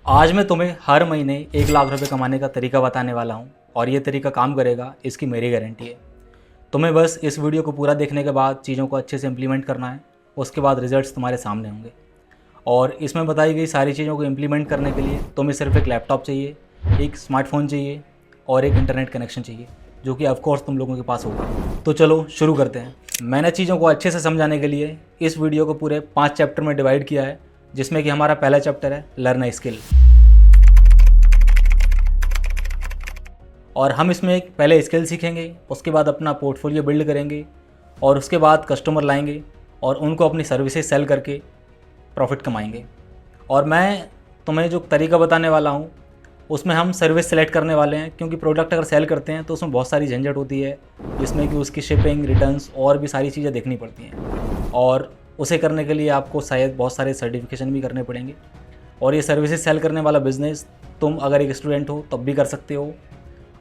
आज मैं तुम्हें हर महीने 1 लाख रुपए कमाने का तरीका बताने वाला हूँ और ये तरीका काम करेगा, इसकी मेरी गारंटी है। तुम्हें बस इस वीडियो को पूरा देखने के बाद चीज़ों को अच्छे से इम्प्लीमेंट करना है, उसके बाद रिजल्ट्स तुम्हारे सामने होंगे। और इसमें बताई गई सारी चीज़ों को इम्प्लीमेंट करने के लिए तुम्हें सिर्फ एक लैपटॉप चाहिए, एक स्मार्टफोन चाहिए और एक इंटरनेट कनेक्शन चाहिए, जो कि ऑफकोर्स तुम लोगों के पास होगा। तो चलो शुरू करते हैं। मैंने चीज़ों को अच्छे से समझाने के लिए इस वीडियो को पूरे 5 चैप्टर में डिवाइड किया है, जिसमें कि हमारा पहला चैप्टर है लर्न अ स्किल। और हम इसमें एक पहले स्किल सीखेंगे, उसके बाद अपना पोर्टफोलियो बिल्ड करेंगे और उसके बाद कस्टमर लाएंगे और उनको अपनी सर्विसेज सेल करके प्रॉफिट कमाएंगे। और मैं तुम्हें जो तरीका बताने वाला हूँ उसमें हम सर्विस सेलेक्ट करने वाले हैं, क्योंकि प्रोडक्ट अगर सेल करते हैं तो उसमें बहुत सारी झंझट होती है, जिसमें कि उसकी शिपिंग, रिटर्न्स और भी सारी चीज़ें देखनी पड़ती हैं। और उसे करने के लिए आपको शायद बहुत सारे सर्टिफिकेशन भी करने पड़ेंगे। और ये सर्विसेज सेल करने वाला बिज़नेस तुम अगर एक स्टूडेंट हो तब भी कर सकते हो,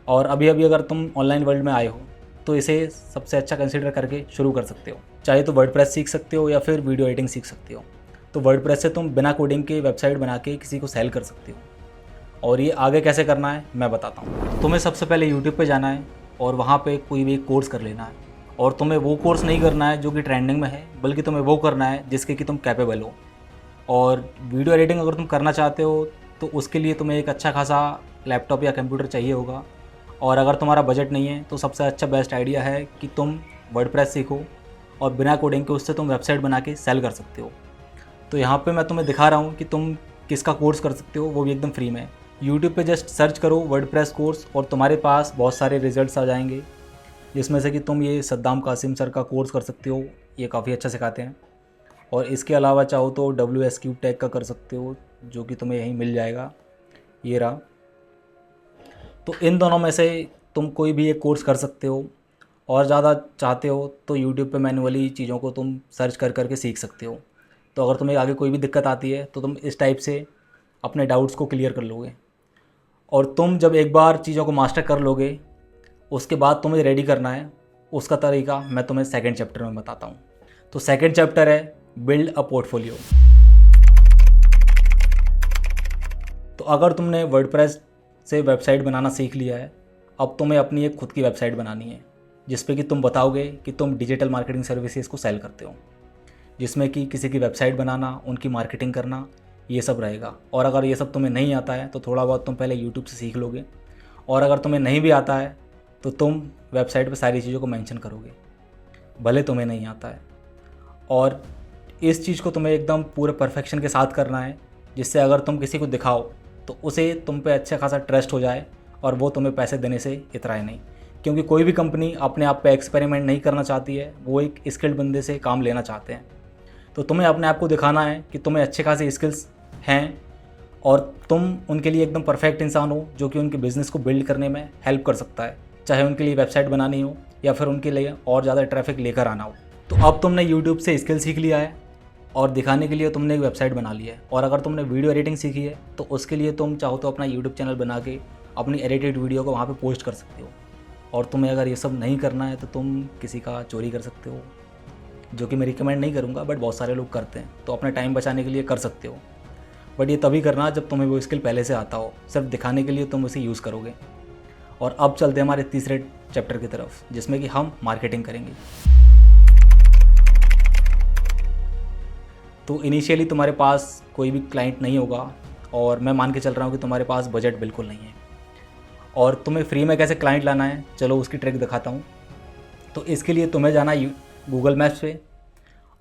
और अभी अगर तुम ऑनलाइन वर्ल्ड में आए हो तो इसे सबसे अच्छा कंसीडर करके शुरू कर सकते हो। चाहे तो वर्डप्रेस सीख सकते हो या फिर वीडियो एडिटिंग सीख सकते हो। तो वर्डप्रेस से तुम बिना कोडिंग के वेबसाइट बना के किसी को सेल कर सकते हो। और ये आगे कैसे करना है मैं बताता हूँ। तुम्हें सबसे पहले यूट्यूब पे जाना है और वहाँ पे कोई भी एक कोर्स कर लेना है। और तुम्हें वो कोर्स नहीं करना है जो कि ट्रेंडिंग में है, बल्कि तुम्हें वो करना है जिसके कि तुम कैपेबल हो। और वीडियो एडिटिंग अगर तुम करना चाहते हो तो उसके लिए तुम्हें एक अच्छा खासा लैपटॉप या कंप्यूटर चाहिए होगा। और अगर तुम्हारा बजट नहीं है तो सबसे अच्छा बेस्ट आइडिया है कि तुम वर्डप्रेस सीखो और बिना कोडिंग के उससे तुम वेबसाइट बना के सेल कर सकते हो। तो यहाँ पे मैं तुम्हें दिखा रहा हूँ कि तुम किसका कोर्स कर सकते हो, वो भी एकदम फ्री में। यूट्यूब पे जस्ट सर्च करो वर्डप्रेस कोर्स और तुम्हारे पास बहुत सारे रिजल्ट्स आ जाएंगे, जिसमें से कि तुम ये सद्दाम कासिम सर का कोर्स कर सकते हो, ये काफ़ी अच्छा सिखाते हैं। और इसके अलावा चाहो तो WS क्यूब टेक का कर सकते हो, जो कि तुम्हें यहीं मिल जाएगा, ये रहा। तो इन दोनों में से तुम कोई भी एक कोर्स कर सकते हो। और ज़्यादा चाहते हो तो यूट्यूब पे मैनुअली चीज़ों को तुम सर्च कर करके सीख सकते हो। तो अगर तुम्हें आगे कोई भी दिक्कत आती है तो तुम इस टाइप से अपने डाउट्स को क्लियर कर लोगे। और तुम जब एक बार चीज़ों को मास्टर कर लोगे, उसके बाद तुम्हें रेडी करना है, उसका तरीका मैं तुम्हें सेकेंड चैप्टर में बताता हूँ। तो सेकेंड चैप्टर है बिल्ड अ पोर्टफोलियो। तो अगर तुमने वर्डप्रेस से वेबसाइट बनाना सीख लिया है, अब तुम्हें अपनी एक खुद की वेबसाइट बनानी है, जिस पे कि तुम बताओगे कि तुम डिजिटल मार्केटिंग सर्विसेज को सेल करते हो, जिसमें कि किसी की वेबसाइट बनाना, उनकी मार्केटिंग करना, ये सब रहेगा। और अगर ये सब तुम्हें नहीं आता है तो थोड़ा बहुत तुम पहले यूट्यूब से सीख लोगे। और अगर तुम्हें नहीं भी आता है तो तुम वेबसाइट पर सारी चीज़ों को मेंशन करोगे, भले तुम्हें नहीं आता है। और इस चीज़ को तुम्हें एकदम पूरे परफेक्शन के साथ करना है, जिससे अगर तुम किसी को दिखाओ तो उसे तुम पे अच्छा खासा ट्रस्ट हो जाए और वो तुम्हें पैसे देने से इतराए नहीं। क्योंकि कोई भी कंपनी अपने आप पे एक्सपेरिमेंट नहीं करना चाहती है, वो एक स्किल्ड बंदे से काम लेना चाहते हैं। तो तुम्हें अपने आप को दिखाना है कि तुम्हें अच्छे खासे स्किल्स हैं और तुम उनके लिए एकदम परफेक्ट इंसान हो, जो कि उनके बिज़नेस को बिल्ड करने में हेल्प कर सकता है, चाहे उनके लिए वेबसाइट बनानी हो या फिर उनके लिए और ज़्यादा ट्रैफिक लेकर आना हो। तो अब तुमने यूट्यूब से स्किल सीख लिया है और दिखाने के लिए तुमने एक वेबसाइट बना ली है। और अगर तुमने वीडियो एडिटिंग सीखी है तो उसके लिए तुम चाहो तो अपना यूट्यूब चैनल बना के अपनी एडिटेड वीडियो को वहाँ पे पोस्ट कर सकते हो। और तुम्हें अगर ये सब नहीं करना है तो तुम किसी का चोरी कर सकते हो, जो कि मैं रिकमेंड नहीं करूँगा, बट बहुत सारे लोग करते हैं, तो अपने टाइम बचाने के लिए कर सकते हो। बट ये तभी करना जब तुम्हें वो स्किल पहले से आता हो, सिर्फ दिखाने के लिए तुम उसे यूज़ करोगे। और अब चलते हैं हमारे तीसरे चैप्टर की तरफ, जिसमें कि हम मार्केटिंग करेंगे। तो इनिशियली तुम्हारे पास कोई भी क्लाइंट नहीं होगा और मैं मान के चल रहा हूँ कि तुम्हारे पास बजट बिल्कुल नहीं है। और तुम्हें फ्री में कैसे क्लाइंट लाना है, चलो उसकी ट्रिक दिखाता हूँ। तो इसके लिए तुम्हें जाना गूगल मैप्स पे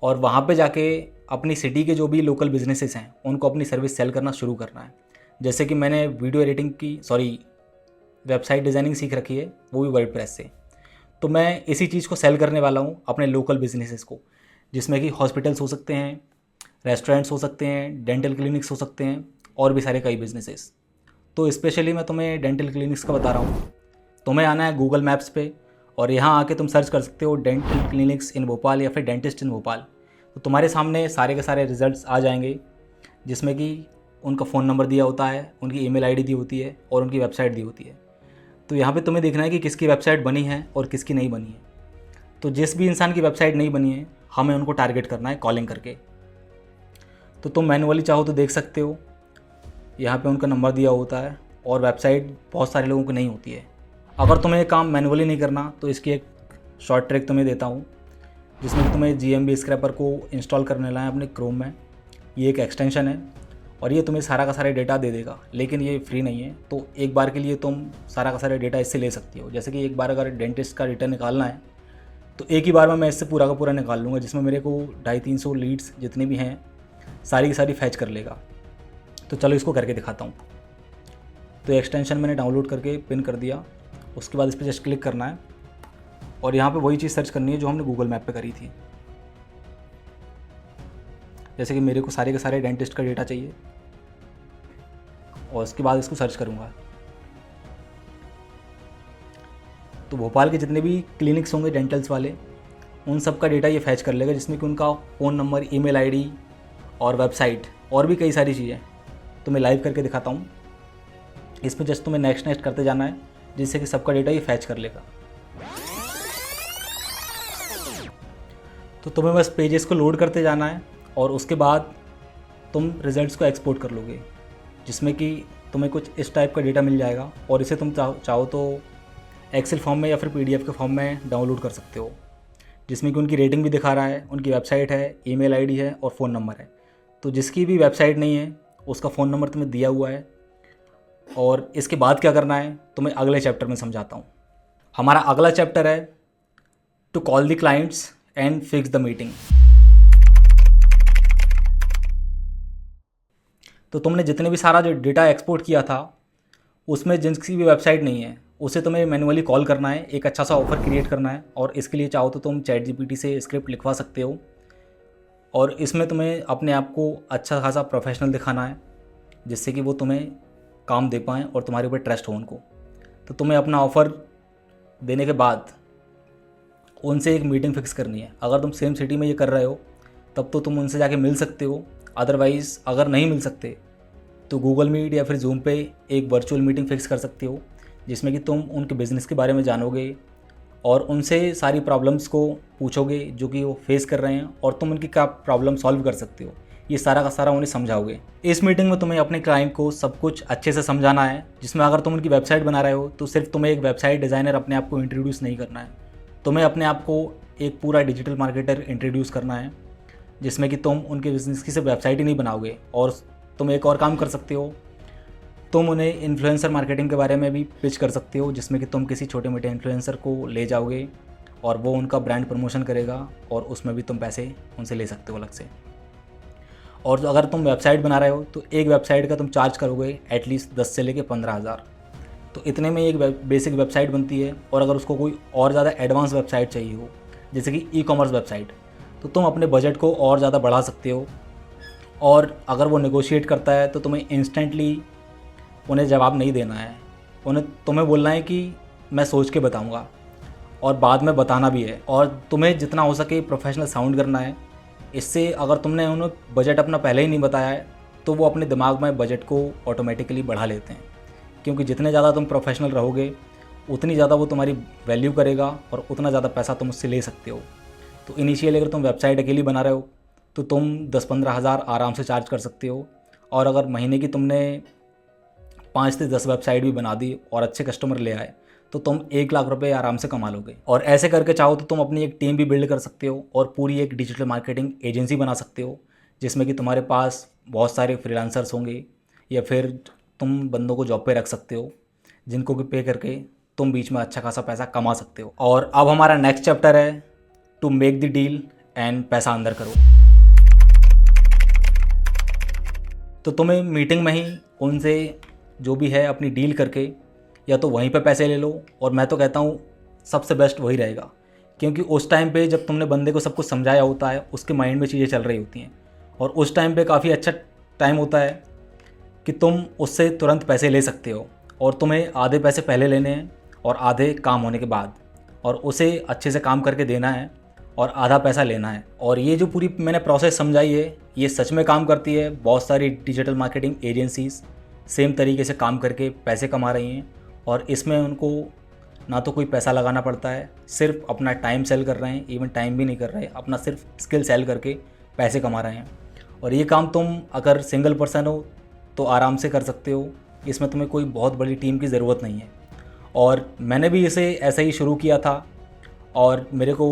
और वहाँ पे जाके अपनी सिटी के जो भी लोकल बिजनेसेस हैं उनको अपनी सर्विस सेल करना शुरू करना है। जैसे कि मैंने वीडियो एडिटिंग की वेबसाइट डिज़ाइनिंग सीख रखी है, वो भी वर्डप्रेस से। तो मैं इसी चीज़ को सेल करने वाला हूँ अपने लोकल बिजनेसेस को, जिसमें कि हॉस्पिटल्स हो सकते हैं, रेस्टोरेंट्स हो सकते हैं, डेंटल क्लिनिक्स हो सकते हैं और भी सारे कई बिजनेसेस। तो स्पेशली मैं तुम्हें डेंटल क्लिनिक्स का बता रहा हूँ। तुम्हें आना है गूगल मैप्स पे और यहाँ आके तुम सर्च कर सकते हो डेंटल क्लिनिक्स इन भोपाल या फिर डेंटिस्ट इन भोपाल। तो तुम्हारे सामने सारे के सारे रिजल्ट्स आ जाएंगे, जिसमें कि उनका फ़ोन नंबर दिया होता है, उनकी ईमेल आईडी दी होती है और उनकी वेबसाइट दी होती है। तो यहाँ पे तुम्हें देखना है कि किसकी वेबसाइट बनी है और किसकी नहीं बनी है। तो जिस भी इंसान की वेबसाइट नहीं बनी है हमें उनको टारगेट करना है कॉलिंग करके। तो तुम मैनुअली चाहो तो देख सकते हो। यहाँ पे उनका नंबर दिया होता है, और वेबसाइट बहुत सारे लोगों की नहीं होती है। अगर तुम्हें ये काम मैनुअली नहीं करना तो इसकी एक शॉर्ट ट्रिक तुम्हें देता हूँ, जिसमें कि तुम्हें GMB स्क्रैपर को इंस्टॉल करने लाएँ अपने क्रोम में। ये एक एक्सटेंशन है और ये तुम्हें सारा का सारा डेटा दे देगा, लेकिन ये फ्री नहीं है। तो एक बार के लिए तुम सारा का सारा डेटा इससे ले सकती हो। जैसे कि एक बार अगर डेंटिस्ट का डेटा निकालना है तो एक ही बार में मैं इससे पूरा का पूरा निकाल लूँगा, जिसमें मेरे को 250-300 लीड्स जितनी भी हैं सारी की सारी फैच कर लेगा। तो चलो इसको करके दिखाता हूँ। तो एक्सटेंशन मैंने डाउनलोड करके पिन कर दिया। उसके बाद इस पर जस्ट क्लिक करना है और यहाँ पे वही चीज़ सर्च करनी है जो हमने गूगल मैप पे करी थी। जैसे कि मेरे को सारे के सारे डेंटिस्ट का डेटा चाहिए और उसके बाद इसको सर्च करूँगा। तो भोपाल के जितने भी क्लिनिक्स होंगे डेंटल्स वाले, उन सब का डेटा ये फैच कर लेगा, जिसमें कि उनका फ़ोन नंबर, ईमेल आईडी और वेबसाइट और भी कई सारी चीज़ें। तो मैं लाइव करके दिखाता हूँ। इसमें जस्ट तुम्हें नेक्स्ट करते जाना है, जिससे कि सबका डेटा ये फैच कर लेगा। तो तुम्हें बस पेजेस को लोड करते जाना है और उसके बाद तुम रिजल्ट्स को एक्सपोर्ट कर लोगे, जिसमें कि तुम्हें कुछ इस टाइप का डेटा मिल जाएगा। और इसे तुम चाहो तो एक्सेल फॉर्म में या फिर PDF के फॉर्म में डाउनलोड कर सकते हो, जिसमें कि उनकी रेटिंग भी दिखा रहा है, उनकी वेबसाइट है, ईमेल आईडी है और फ़ोन नंबर है। तो जिसकी भी वेबसाइट नहीं है उसका फ़ोन नंबर तुम्हें दिया हुआ है। और इसके बाद क्या करना है तो मैं अगले चैप्टर में समझाता हूँ। हमारा अगला चैप्टर है to call the clients and fix the meeting. तो तुमने जितने भी सारा जो डेटा एक्सपोर्ट किया था उसमें जिनकी भी वेबसाइट नहीं है उसे तुम्हें मैनुअली कॉल करना है, एक अच्छा सा ऑफ़र क्रिएट करना है। और इसके लिए चाहो तो तुम ChatGPT से स्क्रिप्ट लिखवा सकते हो और इसमें तुम्हें अपने आप को अच्छा खासा प्रोफेशनल दिखाना है, जिससे कि वो तुम्हें काम दे पाएँ और तुम्हारे ऊपर ट्रस्ट हो उनको। तो तुम्हें अपना ऑफ़र देने के बाद उनसे एक मीटिंग फिक्स करनी है। अगर तुम सेम सिटी में ये कर रहे हो तब तो तुम उनसे जाके मिल सकते हो, अदरवाइज़ अगर नहीं मिल सकते तो गूगल मीट या फिर जूम पे एक वर्चुअल मीटिंग फिक्स कर सकते हो, जिसमें कि तुम उनके बिज़नेस के बारे में जानोगे और उनसे सारी प्रॉब्लम्स को पूछोगे जो कि वो फेस कर रहे हैं और तुम उनकी क्या प्रॉब्लम सॉल्व कर सकते हो। ये सारा का सारा उन्हें समझाओगे। इस मीटिंग में तुम्हें अपने क्लाइंट को सब कुछ अच्छे से समझाना है, जिसमें अगर तुम उनकी वेबसाइट बना रहे हो तो सिर्फ तुम्हें एक वेबसाइट डिज़ाइनर अपने आप को इंट्रोड्यूस नहीं करना है, तुम्हें अपने आप को एक पूरा डिजिटल मार्केटर इंट्रोड्यूस करना है, जिसमें कि तुम उनके बिज़नेस की सिर्फ वेबसाइट ही नहीं बनाओगे। और तुम एक और काम कर सकते हो, तुम उन्हें इन्फ्लुएंसर मार्केटिंग के बारे में भी पिच कर सकते हो, जिसमें कि तुम किसी छोटे मोटे इन्फ्लुएंसर को ले जाओगे और वो उनका ब्रांड प्रमोशन करेगा और उसमें भी तुम पैसे उनसे ले सकते हो अलग से। और अगर तुम वेबसाइट बना रहे हो तो एक वेबसाइट का तुम चार्ज करोगे एटलीस्ट 10 से लेके 15,000। तो इतने में एक बेसिक वेबसाइट बनती है। और अगर उसको कोई और ज़्यादा एडवांस वेबसाइट चाहिए हो, जैसे कि ई-कॉमर्स वेबसाइट, तो तुम अपने बजट को और ज़्यादा बढ़ा सकते हो। और अगर वो नेगोशिएट करता है तो तुम्हें इंस्टेंटली उन्हें जवाब नहीं देना है, तुम्हें बोलना है कि मैं सोच के बताऊंगा और बाद में बताना भी है। और तुम्हें जितना हो सके प्रोफेशनल साउंड करना है। इससे अगर तुमने उन्हें बजट अपना पहले ही नहीं बताया है तो वो अपने दिमाग में बजट को ऑटोमेटिकली बढ़ा लेते हैं, क्योंकि जितने ज़्यादा तुम प्रोफेशनल रहोगे उतनी ज़्यादा वो तुम्हारी वैल्यू करेगा और उतना ज़्यादा पैसा तुम उससे ले सकते हो। तो इनिशियली अगर तुम वेबसाइट अकेली बना रहे हो तो तुम 10-15 हज़ार आराम से चार्ज कर सकते हो। और अगर महीने की तुमने 5 से 10 वेबसाइट भी बना दी और अच्छे कस्टमर ले आए तो तुम 1 लाख रुपए आराम से कमा लोगे। और ऐसे करके चाहो तो तुम अपनी एक टीम भी बिल्ड कर सकते हो और पूरी एक डिजिटल मार्केटिंग एजेंसी बना सकते हो, जिसमें कि तुम्हारे पास बहुत सारे फ्रीलांसर्स होंगे या फिर तुम बंदों को जॉब पे रख सकते हो, जिनको कि पे करके तुम बीच में अच्छा खासा पैसा कमा सकते हो। और अब हमारा नेक्स्ट चैप्टर है to make the deal and पैसा अंदर करो। तो तुम्हें मीटिंग में ही उनसे जो भी है अपनी डील करके या तो वहीं पे पैसे ले लो, और मैं तो कहता हूँ सबसे बेस्ट वही रहेगा, क्योंकि उस टाइम पे जब तुमने बंदे को सब कुछ समझाया होता है उसके माइंड में चीज़ें चल रही होती हैं और उस टाइम पे काफ़ी अच्छा टाइम होता है कि तुम उससे तुरंत पैसे ले सकते हो। और तुम्हें आधे पैसे पहले लेने हैं और आधे काम होने के बाद, और उसे अच्छे से काम करके देना है और आधा पैसा लेना है। और ये जो पूरी मैंने प्रोसेस समझाई है ये सच में काम करती है। बहुत सारी डिजिटल मार्केटिंग एजेंसीज़ सेम तरीके से काम करके पैसे कमा रही हैं और इसमें उनको ना तो कोई पैसा लगाना पड़ता है, सिर्फ अपना टाइम सेल कर रहे हैं, इवन टाइम भी नहीं कर रहे, अपना सिर्फ स्किल सेल करके पैसे कमा रहे हैं। और ये काम तुम अगर सिंगल पर्सन हो तो आराम से कर सकते हो। इसमें तुम्हें कोई बहुत बड़ी टीम की ज़रूरत नहीं है। और मैंने भी इसे ऐसा ही शुरू किया था और मेरे को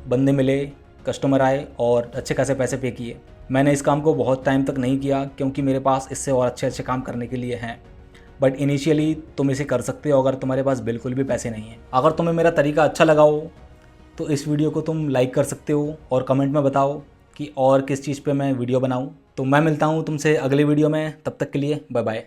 बंदे मिले, कस्टमर आए और अच्छे खासे पैसे पे किए। मैंने इस काम को बहुत टाइम तक नहीं किया क्योंकि मेरे पास इससे और अच्छे अच्छे काम करने के लिए हैं। बट इनिशियली तुम इसे कर सकते हो अगर तुम्हारे पास बिल्कुल भी पैसे नहीं हैं। अगर तुम्हें मेरा तरीका अच्छा लगा हो तो इस वीडियो को तुम लाइक कर सकते हो और कमेंट में बताओ कि और किस चीज़ पे मैं वीडियो बनाऊं। तो मैं मिलता हूं तुमसे अगले वीडियो में, तब तक के लिए बाय बाय।